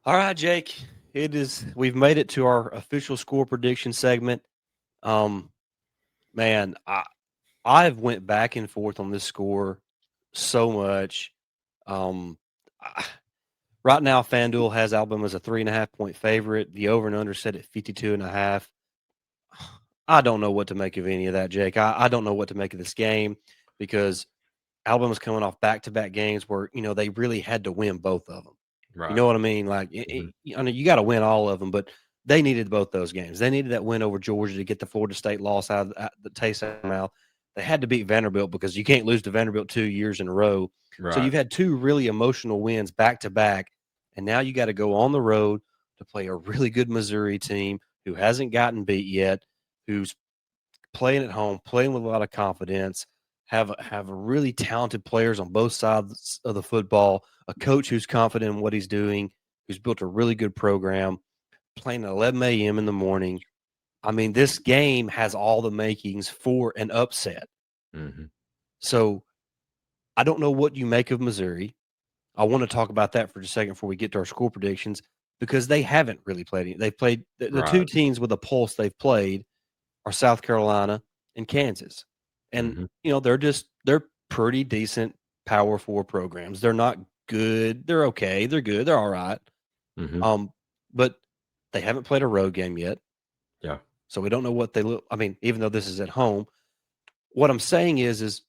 All right, Jake. It is. We've made it to our official score prediction segment. Um, man, I've went back and forth on this score so much. Um, I, right now, FanDuel has Alabama as a 3.5 point favorite. The over and under set at 52.5. I don't know what to make of any of that, Jake. I don't know what to make of this game because Alabama's coming off back-to-back games where they really had to win both of them. You Right. know what I mean? Like, Mhm. I know you got to win all of them, but they needed both those games. They needed that win over Georgia to get the Florida State loss out of the taste out of their mouth. They had to beat Vanderbilt because you can't lose to Vanderbilt 2 years in a row. So Right. you've had two really emotional wins back to back, and now you got to go on the road to play a really good Missouri team who hasn't gotten beat yet, who's playing at home, playing with a lot of confidence, have really talented players on both sides of the football, a coach who's confident in what he's doing, who's built a really good program, playing at 11 a.m. in the morning. I mean, this game has all the makings for an upset. Mhm. So I don't know what you make of Missouri. I want to talk about that for just a second before we get to our score predictions because they haven't really played any. They've played the two Right. teams with a pulse they've played are South Carolina and Kansas. And Mhm. they're pretty decent power four programs. They're not good. They're okay. They're good. They're all right. Mhm. Um, but they haven't played a road game yet. Yeah. So we don't know what they look. I mean, even though this is at home, what I'm saying is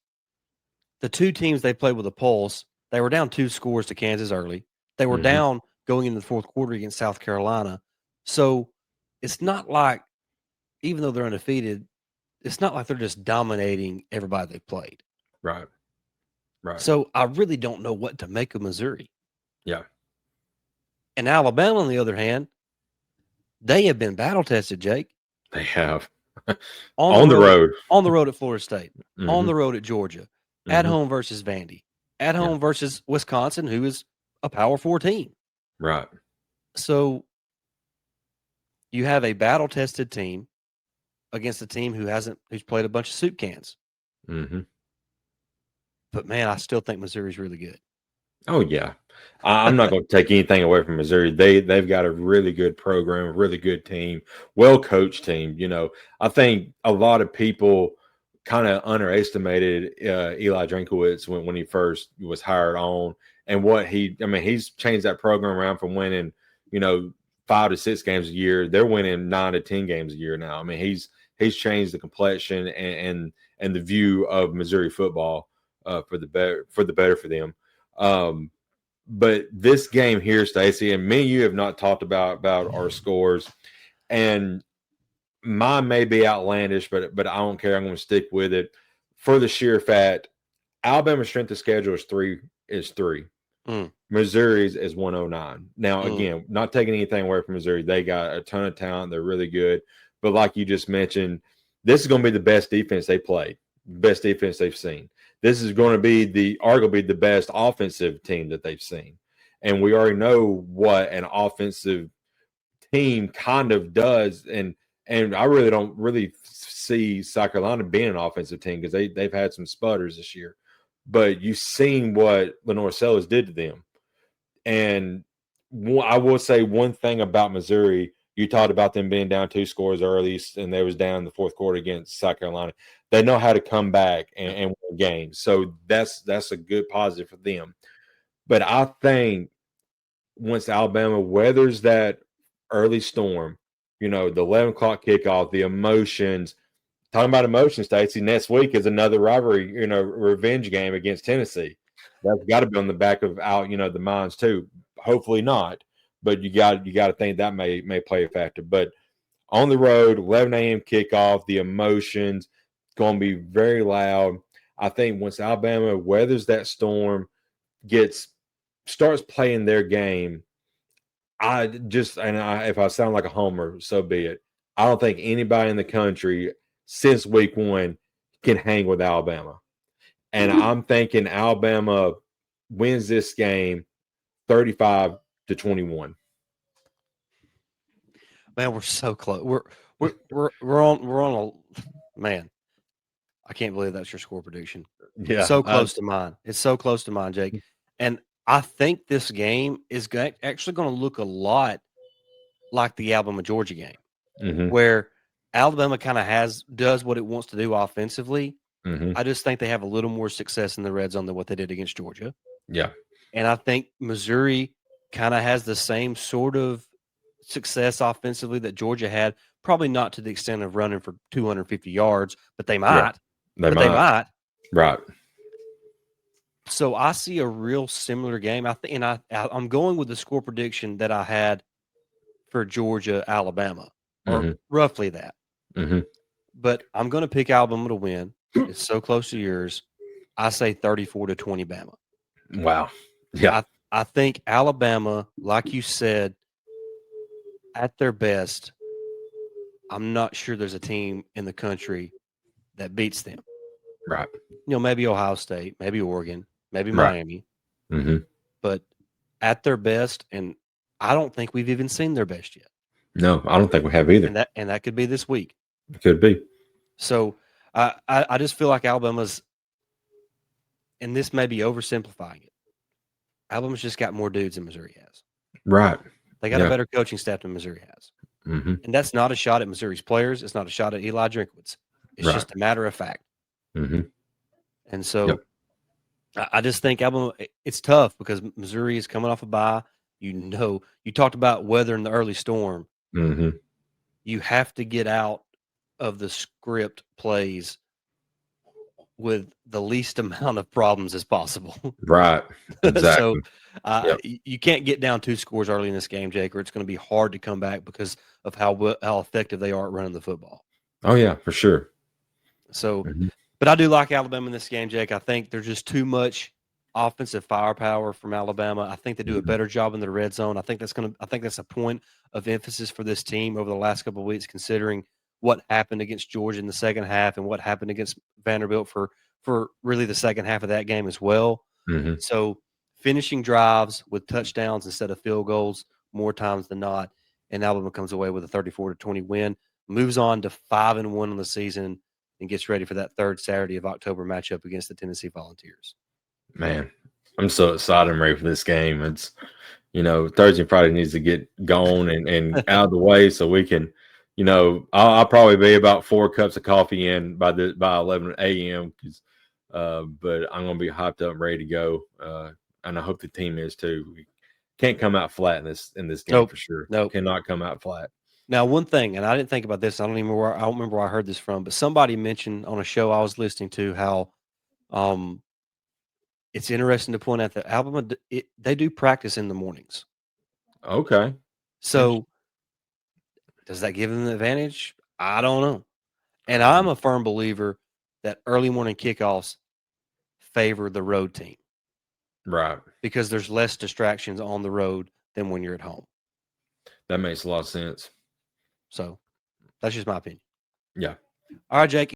the two teams they played with a pulse, they were down 2 scores to Kansas early. They were Mhm. down going into the fourth quarter against South Carolina. So it's not like, even though they're undefeated, it's not like they're just dominating everybody they played. Right. Right. So I really don't know what to make of Missouri. Yeah. And Alabama, on the other hand, they have been battle tested, Jake, They have on the on the road at road. Florida State, on Mhm. the road at Georgia, at Mhm. home versus Vandy, at Yeah. home versus Wisconsin, who is a Power Four team. Right. So you have a battle tested team against a team who's played a bunch of soup cans. Mhm. But man, I still think Missouri's really good. Oh yeah. I'm not going to take anything away from Missouri. They've got a really good program, a really good team, well coached team. I think a lot of people kind of underestimated Eli Drinkowitz when he first was hired on, and he's changed that program around from winning, you know, 5 to 6 games a year. They're winning 9 to 10 games a year now. I mean, he's changed the complexion and the view of Missouri football for the better for them. Um, but this game here, Stacey, and me and you have not talked about our scores, and mine may be outlandish, but I don't care. I'm going to stick with it for the sheer fact Alabama's strength of schedule is three. Mm, Missouri's is 109. Now, mm. again, not taking anything away from Missouri, they got a ton of talent. They're really good, but like you just mentioned, this is going to be the best defense they played, best defense they've seen. This is going to be arguably the best offensive team that they've seen, and we already know what an offensive team kind of does. And I really don't really see South Carolina being an offensive team because they've had some sputters this year. But you've seen what Lenore Sellers did to them. And I will say one thing about Missouri. You talked about them being down 2 scores early, and they was down in the fourth quarter against South Carolina. They know how to come back Yeah. and win games, so that's a good positive for them. But I think once Alabama weathers that early storm, the 11 o'clock kickoff, the emotions. Talking about emotions, Stacey. Next week is another rivalry, revenge game against Tennessee. That's got to be on the back of the minds too. Hopefully not, but you got to think that may play a factor. But on the road, 11 a.m. kickoff, the emotions going to be very loud. I think once Alabama weathers that storm, gets starts playing their game, if I sound like a homer, so be it. I don't think anybody in the country since week one can hang with Alabama. And I'm thinking Alabama wins this game 35-21. Man, we're so close. We're on a man. I can't believe that's your score prediction. Yeah. So close to mine. It's so close to mine, Jake. And I think this game is actually going to look a lot like the Alabama-Georgia game, where Alabama kind of does what it wants to do offensively. I just think they have a little more success in the red zone than what they did against Georgia. Yeah. And I think Missouri kind of has the same sort of success offensively that Georgia had, probably not to the extent of running for 250 yards, but they might. Yeah. They might. Right. So I see a real similar game. I'm going with the score prediction that I had for Georgia, Alabama, or roughly that. But I'm going to pick Alabama to win. It's so close to yours. I say 34-20 Bama. Wow. Yeah. I think Alabama, like you said, at their best, I'm not sure there's a team in the country that beats them. Right. Maybe Ohio State, maybe Oregon, maybe Miami. But at their best, and I don't think we've even seen their best yet. No, I don't think we have either. And that could be this week. It could be. So I just feel like Alabama's, and this may be oversimplifying it, Alabama's just got more dudes than Missouri has. Right. They got a better coaching staff than Missouri has. And that's not a shot at Missouri's players. It's not a shot at Eli Drinkwitz. It's just a matter of fact. And so I just think Alabama, it's tough because Missouri is coming off a bye. You talked about weather in the early storm. You have to get out of the script plays with the least amount of problems as possible. Right. Exactly. So you can't get down 2 scores early in this game, Jake, or it's going to be hard to come back because of how effective they are at running the football. Oh, yeah, for sure. So, but I do like Alabama in this game, Jake. I think there's just too much offensive firepower from Alabama. I think they do a better job in the red zone. I think that's a point of emphasis for this team over the last couple of weeks, considering what happened against Georgia in the second half and what happened against Vanderbilt for really the second half of that game as well. So finishing drives with touchdowns instead of field goals more times than not, and Alabama comes away with a 34-20 win, moves on to 5-1 on the season, and gets ready for that third Saturday of October matchup against the Tennessee Volunteers. Man, I'm so excited and ready for this game. It's, Thursday and Friday needs to get gone and out of the way so we can, I'll probably be about 4 cups of coffee in by 11 a.m. But I'm going to be hyped up and ready to go. And I hope the team is too. We can't come out flat in this game for sure. Nope. Cannot come out flat. Now, one thing, and I didn't think about this. I don't remember where I heard this from, but somebody mentioned on a show I was listening to how it's interesting to point out that Alabama, they do practice in the mornings. Okay. So does that give them an advantage? I don't know. And I'm a firm believer that early morning kickoffs favor the road team. Right. Because there's less distractions on the road than when you're at home. That makes a lot of sense. So that's just my opinion. Yeah. All right, Jake.